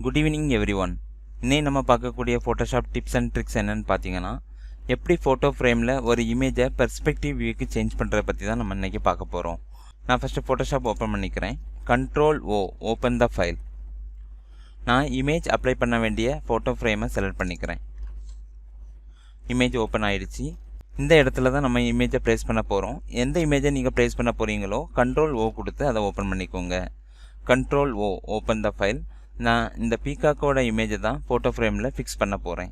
Good evening everyone. இன்னைக்கு நம்ம பார்க்கக்கூடிய ஃபோட்டோஷாப் டிப்ஸ் அண்ட் ட்ரிக்ஸ் என்னன்னு பார்த்தீங்கன்னா, எப்படி ஃபோட்டோ ஃப்ரேமில் ஒரு இமேஜை பெர்ஸ்பெக்டிவ் வியூக்கு சேஞ்ச் பண்ணுறத பற்றி தான் நம்ம இன்றைக்கி பார்க்க போகிறோம். நான் ஃபஸ்ட்டு ஃபோட்டோஷாப் ஓப்பன் பண்ணிக்கிறேன். Ctrl+O open the file. நான் இமேஜ் அப்ளை பண்ண வேண்டிய ஃபோட்டோ ஃப்ரேமை செலக்ட் பண்ணிக்கிறேன். இமேஜ் ஓப்பன் ஆகிடுச்சு. இந்த இடத்துல தான் நம்ம இமேஜை ப்ளேஸ் பண்ண போகிறோம். எந்த இமேஜை நீங்கள் ப்ளேஸ் பண்ண போகிறீங்களோ Ctrl+O கொடுத்து அதை ஓப்பன் பண்ணிக்கோங்க. Ctrl+O open the file. நான் இந்த பீகாக்கோட இமேஜை தான் ஃபோட்டோ ஃப்ரேமில் ஃபிக்ஸ் பண்ண போகிறேன்.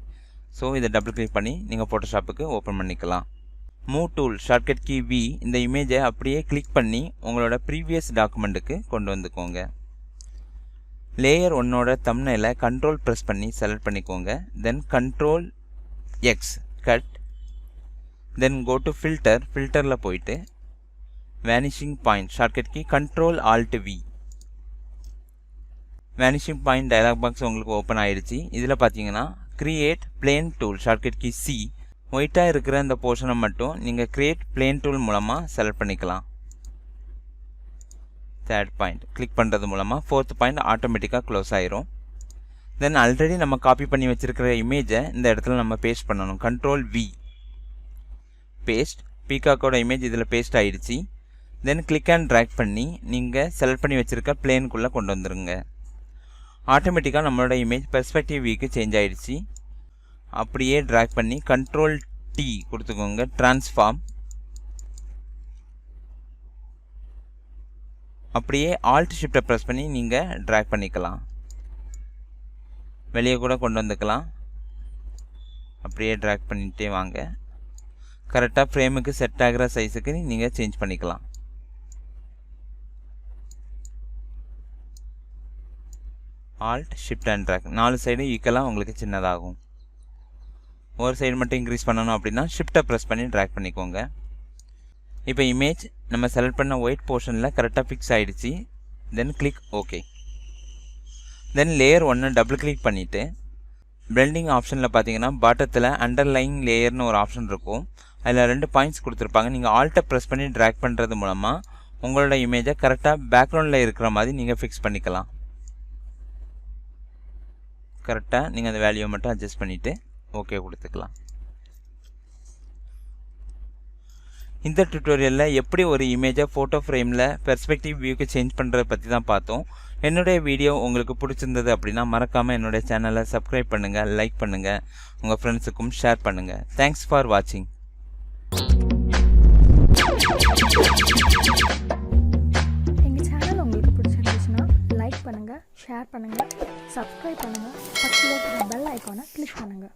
ஸோ இதை டபுள் கிளிக் பண்ணி நீங்கள் ஃபோட்டோஷாப்புக்கு ஓப்பன் பண்ணிக்கலாம். Move tool shortcut key V இந்த இமேஜை அப்படியே கிளிக் பண்ணி உங்களோட ப்ரீவியஸ் டாக்குமெண்ட்டுக்கு கொண்டு வந்துக்கோங்க. லேயர் 1ஓட தம்ப்நெயிலை கண்ட்ரோல் ப்ரெஸ் பண்ணி செலக்ட் பண்ணிக்கோங்க. Then Ctrl+X cut. Then go to ஃபில்டரில் போயிட்டு vanishing point shortcut key Ctrl+Alt+V. Vanishing point dialog box உங்களுக்கு ஓப்பன் ஆகிடுச்சு. இதில் பார்த்தீங்கன்னா create plane tool shortcut key C. ஒயிட்டாக இருக்கிற இந்த போர்ஷனை மட்டும் நீங்கள் கிரியேட் பிளேன் டூல் மூலமாக செலக்ட் பண்ணிக்கலாம். தேர்ட் பாயிண்ட் கிளிக் பண்ணுறது மூலமாக ஃபோர்த் பாயிண்ட் ஆட்டோமேட்டிக்காக க்ளோஸ் ஆயிரும். தென் ஆல்ரெடி நம்ம காப்பி பண்ணி வச்சுருக்கிற இமேஜை இந்த இடத்துல நம்ம பேஸ்ட் பண்ணணும். Ctrl+V paste. பீகாக்கோட இமேஜ் இதில் பேஸ்ட் ஆகிடுச்சு. தென் கிளிக் அண்ட் ட்ராக் பண்ணி நீங்கள் செலக்ட் பண்ணி வச்சுருக்க பிளேனுக்குள்ளே கொண்டு வந்துடுங்க. ஆட்டோமேட்டிக்காக நம்மளோட இமேஜ் பெர்ஸ்பெக்டிவ் வியூக்கு சேஞ்ச் ஆகிடுச்சு. அப்படியே ட்ராக் பண்ணி Ctrl+T கொடுத்துக்கோங்க. ட்ரான்ஸ்ஃபார்ம். அப்படியே ஆல்ட் ஷிஃப்ட்டை ப்ரெஸ் பண்ணி நீங்கள் ட்ராக் பண்ணிக்கலாம். வெளியே கூட கொண்டு வந்துக்கலாம். அப்படியே ட்ராக் பண்ணிகிட்டே வாங்க. கரெக்டாக ஃப்ரேமுக்கு செட் ஆகிற சைஸுக்கு நீங்கள் சேஞ்ச் பண்ணிக்கலாம். ஆல்ட் ஷிஃப்ட் அண்ட் ட்ராக் 4 சைடும் ஈக்குவலாக உங்களுக்கு சின்னதாகும். ஒரு சைடு மட்டும் இன்க்ரீஸ் பண்ணணும் அப்படின்னா ஷிஃப்ட்டை ப்ரெஸ் பண்ணி ட்ராக் பண்ணிக்கோங்க. இப்போ இமேஜ் நம்ம செலக்ட் பண்ண ஒயிட் போர்ஷனில் கரெக்டாக ஃபிக்ஸ் ஆகிடுச்சு. Then click okay. Then layer 1 double click பண்ணிவிட்டு பிளெண்டிங் ஆப்ஷனில் பார்த்தீங்கன்னா பாட்டத்தில் அண்டர்லைங் லேயர்னு ஒரு ஆப்ஷன் இருக்கும். அதில் 2 பாயிண்ட்ஸ் கொடுத்துருப்பாங்க. நீங்கள் ஆல்ட்டை ப்ரெஸ் பண்ணி ட்ராக் பண்ணுறது மூலமாக உங்களோட இமேஜை கரெக்டாக பேக்ரவுண்டில் இருக்கிற மாதிரி நீங்கள் ஃபிக்ஸ் பண்ணிக்கலாம். கரெக்டாக நீங்கள் அந்த வேல்யூவை மட்டும் அட்ஜஸ்ட் பண்ணிவிட்டு ஓகே கொடுத்துக்கலாம். இந்த டியூட்டோரியலில் எப்படி ஒரு இமேஜை ஃபோட்டோ ஃப்ரேமில் பெர்ஸ்பெக்டிவ் வியூக்கு சேஞ்ச் பண்ணுறதை பற்றி தான் பார்த்தோம். என்னுடைய வீடியோ உங்களுக்கு பிடிச்சிருந்தது அப்படின்னா மறக்காமல் என்னுடைய சேனலை சப்ஸ்கிரைப் பண்ணுங்கள், லைக் பண்ணுங்கள், உங்கள் ஃப்ரெண்ட்ஸுக்கும் ஷேர் பண்ணுங்கள். தேங்க்ஸ் ஃபார் வாட்சிங். எங்கள் சேனல் உங்களுக்கு பிடிச்சிருந்துச்சுன்னா லைக் பண்ணுங்கள், ஷேர் பண்ணுங்கள், சப்ஸ்கிரைப் பண்ணுங்கள், பக்கத்தில் இருக்கிற பெல் ஐக்கானை கிளிக் பண்ணுங்கள்.